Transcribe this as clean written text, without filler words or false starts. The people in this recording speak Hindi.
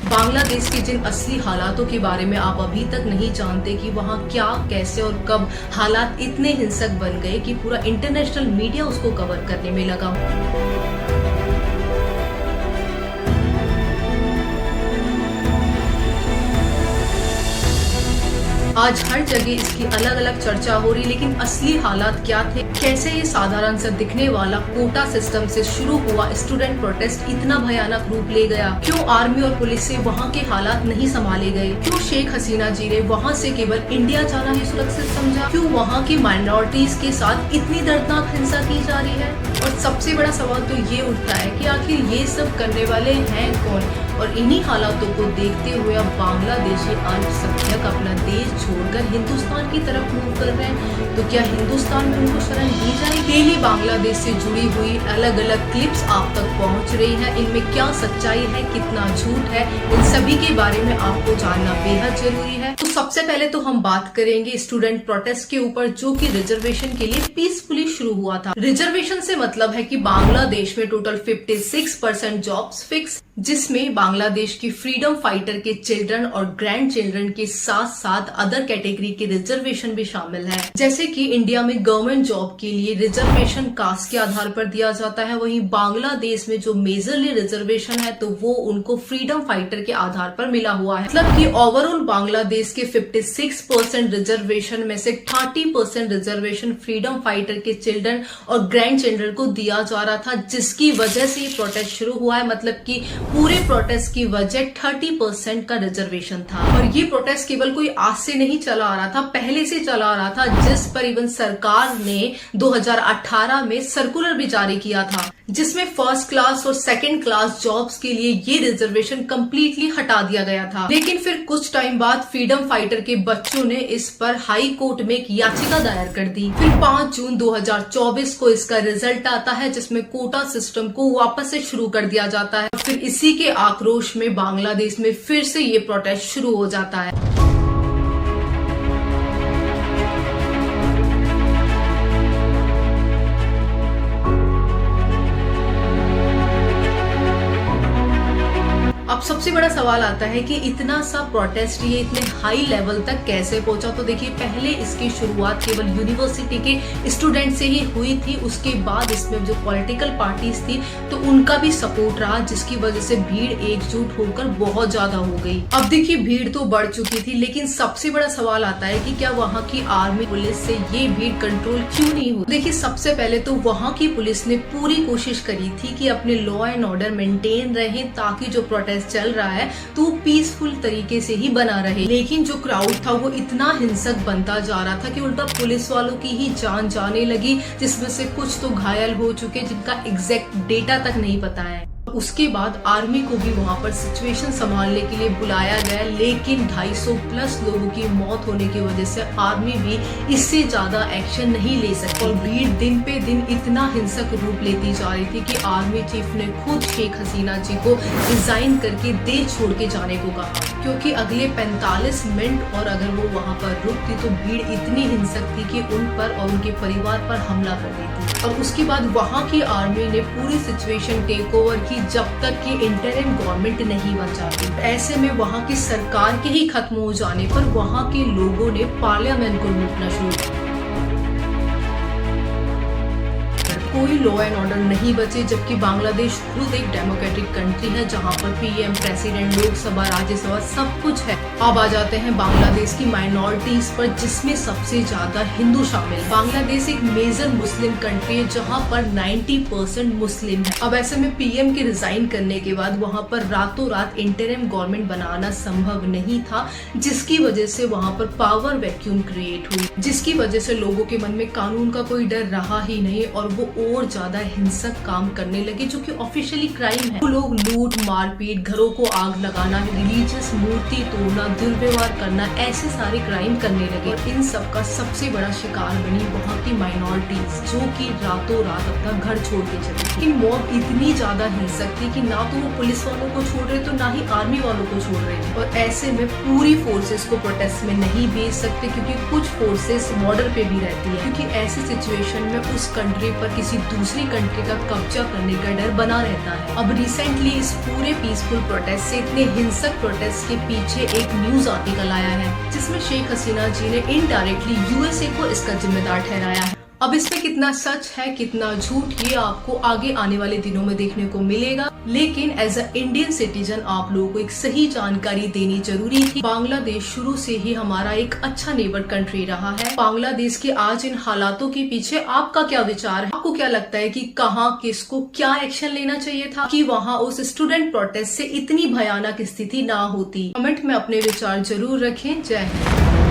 बांग्लादेश के जिन असली हालातों के बारे में आप अभी तक नहीं जानते कि वहाँ क्या, कैसे और कब हालात इतने हिंसक बन गए कि पूरा इंटरनेशनल मीडिया उसको कवर करने में लगा। आज हर जगह इसकी अलग अलग चर्चा हो रही, लेकिन असली हालात क्या थे, कैसे ये साधारण सा दिखने वाला कोटा सिस्टम से शुरू हुआ स्टूडेंट प्रोटेस्ट इतना भयानक रूप ले गया, क्यों आर्मी और पुलिस से वहाँ के हालात नहीं संभाले गए, क्यों शेख हसीना जी ने वहाँ से केवल इंडिया जाना ही सुरक्षित समझा, क्यों वहाँ की माइनॉरिटीज के साथ इतनी दर्दनाक हिंसा की जा रही है। और सबसे बड़ा सवाल तो ये उठता है कि आखिर ये सब करने वाले हैं कौन। और इन्हीं हालातों को देखते हुए अब बांग्लादेशी अल्पसंख्यक अपना देश छोड़कर हिंदुस्तान की तरफ मूव कर रहे हैं। तो क्या हिंदुस्तान में उनको शरण दी जाएगी? डेली बांग्लादेश से जुड़ी हुई अलग अलग क्लिप्स आप तक पहुंच रही है। इनमें क्या सच्चाई है, कितना झूठ है, इन सभी के बारे में आपको जानना बेहद जरूरी है। तो सबसे पहले तो हम बात करेंगे स्टूडेंट प्रोटेस्ट के ऊपर, जो कि रिजर्वेशन के लिए पीसफुली शुरू हुआ था। रिजर्वेशन से मतलब है कि बांग्लादेश में टोटल 56% जॉब्स फिक्स, जिसमें बांग्लादेश की फ्रीडम फाइटर के चिल्ड्रन और ग्रैंड चिल्ड्रन के साथ साथ अदर कैटेगरी के रिजर्वेशन भी शामिल है। जैसे कि इंडिया में गवर्नमेंट जॉब के लिए रिजर्वेशन कास्ट के आधार पर दिया जाता है, वहीं बांग्लादेश में जो मेजरली रिजर्वेशन है तो वो उनको फ्रीडम फाइटर के आधार पर मिला हुआ है। मतलब कि ओवरऑल बांग्लादेश के 56% रिजर्वेशन में से 30% रिजर्वेशन फ्रीडम फाइटर के चिल्ड्रन और ग्रैंड चिल्ड्रन को दिया जा रहा था, जिसकी वजह से ये प्रोटेस्ट शुरू हुआ है। मतलब कि पूरे प्रोटेस्ट की वजह 30% का रिजर्वेशन था। और ये प्रोटेस्ट केवल कोई आज से नहीं चला आ रहा था, पहले से चला आ रहा था, जिस पर इवन सरकार ने 2018 में सर्कुलर भी जारी किया था, जिसमें फर्स्ट क्लास और सेकंड क्लास जॉब्स के लिए ये रिजर्वेशन कंप्लीटली हटा दिया गया था। लेकिन फिर कुछ टाइम बाद फ्रीडम फाइटर के बच्चों ने इस पर हाई कोर्ट में एक याचिका दायर कर दी। फिर 5 जून 2024 को इसका रिजल्ट आता है, जिसमें कोटा सिस्टम को वापस से शुरू कर दिया जाता है। फिर इसी के आक्रोश में बांग्लादेश में फिर से ये प्रोटेस्ट शुरू हो जाता है। अब सबसे बड़ा सवाल आता है कि इतना सा प्रोटेस्ट ये इतने हाई लेवल तक कैसे पहुंचा। तो देखिए, पहले इसकी शुरुआत केवल यूनिवर्सिटी के स्टूडेंट से ही हुई थी। उसके बाद इसमें जो पॉलिटिकल पार्टीज थी तो उनका भी सपोर्ट रहा, जिसकी वजह से भीड़ एकजुट होकर बहुत ज्यादा हो गई। अब देखिए, भीड़ तो बढ़ चुकी थी, लेकिन सबसे बड़ा सवाल आता है कि क्या वहाँ की आर्मी पुलिस से ये भीड़ कंट्रोल क्यों नहीं हुई। देखिए, सबसे पहले तो वहाँ की पुलिस ने पूरी कोशिश करी थी कि अपने लॉ एंड ऑर्डर मेंटेन रहे, ताकि जो प्रोटेस्ट चल रहा है तो पीसफुल तरीके से ही बना रहे। लेकिन जो क्राउड था वो इतना हिंसक बनता जा रहा था कि उल्टा पुलिस वालों की ही जान जाने लगी, जिसमें से कुछ तो घायल हो चुके, जिनका एग्जैक्ट डेटा तक नहीं पता है। उसके बाद आर्मी को भी वहां पर सिचुएशन संभालने के लिए बुलाया गया, लेकिन 250 प्लस लोगों की मौत होने की वजह से आर्मी भी इससे ज्यादा एक्शन नहीं ले सकती। और भीड़ दिन पे दिन इतना हिंसक रूप लेती जा रही थी कि आर्मी चीफ ने खुद शेख हसीना जी को रिजाइन करके देश छोड़ के जाने को कहा, क्योंकि अगले 45 मिनट और अगर वो वहाँ पर रुकती तो भीड़ इतनी हिंसक थी कि उन पर और उनके परिवार पर हमला कर देती। और उसके बाद वहाँ की आर्मी ने पूरी सिचुएशन टेक ओवर की, जब तक कि इंटरिम गवर्नमेंट नहीं बन जाती। ऐसे में वहाँ की सरकार के ही खत्म हो जाने पर वहाँ के लोगों ने पार्लियामेंट को लूटना शुरू किया। कोई लॉ एंड ऑर्डर नहीं बचे, जबकि बांग्लादेश खुद एक डेमोक्रेटिक कंट्री है, जहां पर पीएम, प्रेसिडेंट, लोकसभा, राज्यसभा सब कुछ है। अब आ जाते हैं बांग्लादेश की माइनॉरिटीज पर, जिसमें सबसे ज्यादा हिंदू शामिल। बांग्लादेश एक मेजर मुस्लिम कंट्री है, जहां पर 90% मुस्लिम है। अब ऐसे में पीएम के रिजाइन करने के बाद वहां पर रातों रात इंटरिम गवर्नमेंट बनाना संभव नहीं था, जिसकी वजह से वहां पर पावर वैक्यूम क्रिएट हुई, जिसकी वजह से लोगों के मन में कानून का कोई डर रहा ही नहीं और वो और ज्यादा हिंसक काम करने लगे, जो कि ऑफिशियली क्राइम है। वो लोग लूट, मारपीट, घरों को आग लगाना, रिलीजियस मूर्ति तोड़ना, दुर्व्यवहार करना, ऐसे सारे क्राइम करने लगे। और इन सब का सबसे बड़ा शिकार बनी वहाँ की माइनॉरिटीज, जो कि रातों रात अपना घर छोड़ के चली। लेकिन मॉब इतनी ज्यादा हिंसक थी कि ना तो वो पुलिस वालों को छोड़ रहे तो ना ही आर्मी वालों को छोड़ रहे थे। और ऐसे में पूरी फोर्सेस को प्रोटेस्ट में नहीं भेज सकते, क्योंकि कुछ फोर्सेस बॉर्डर पे भी रहती है, क्योंकि ऐसी सिचुएशन में उस कंट्री पर किसी किसी दूसरी कंट्री का कब्जा करने का डर बना रहता है। अब रिसेंटली इस पूरे पीसफुल प्रोटेस्ट से इतने हिंसक प्रोटेस्ट के पीछे एक न्यूज आर्टिकल आया है जिसमें शेख हसीना जी ने इनडायरेक्टली यूएसए को इसका जिम्मेदार ठहराया है। अब इसमें कितना सच है कितना झूठ ये आपको आगे आने वाले दिनों में देखने को मिलेगा, लेकिन एज अ इंडियन सिटीजन आप लोगों को एक सही जानकारी देनी जरूरी थी। बांग्लादेश शुरू से ही हमारा एक अच्छा नेबर कंट्री रहा है। बांग्लादेश के आज इन हालातों के पीछे आपका क्या विचार है? आपको क्या लगता है कि कहाँ किसको क्या एक्शन लेना चाहिए था कि वहाँ उस स्टूडेंट प्रोटेस्ट से इतनी भयानक स्थिति ना होती? कमेंट में अपने विचार जरूर रखें। जय हिंद।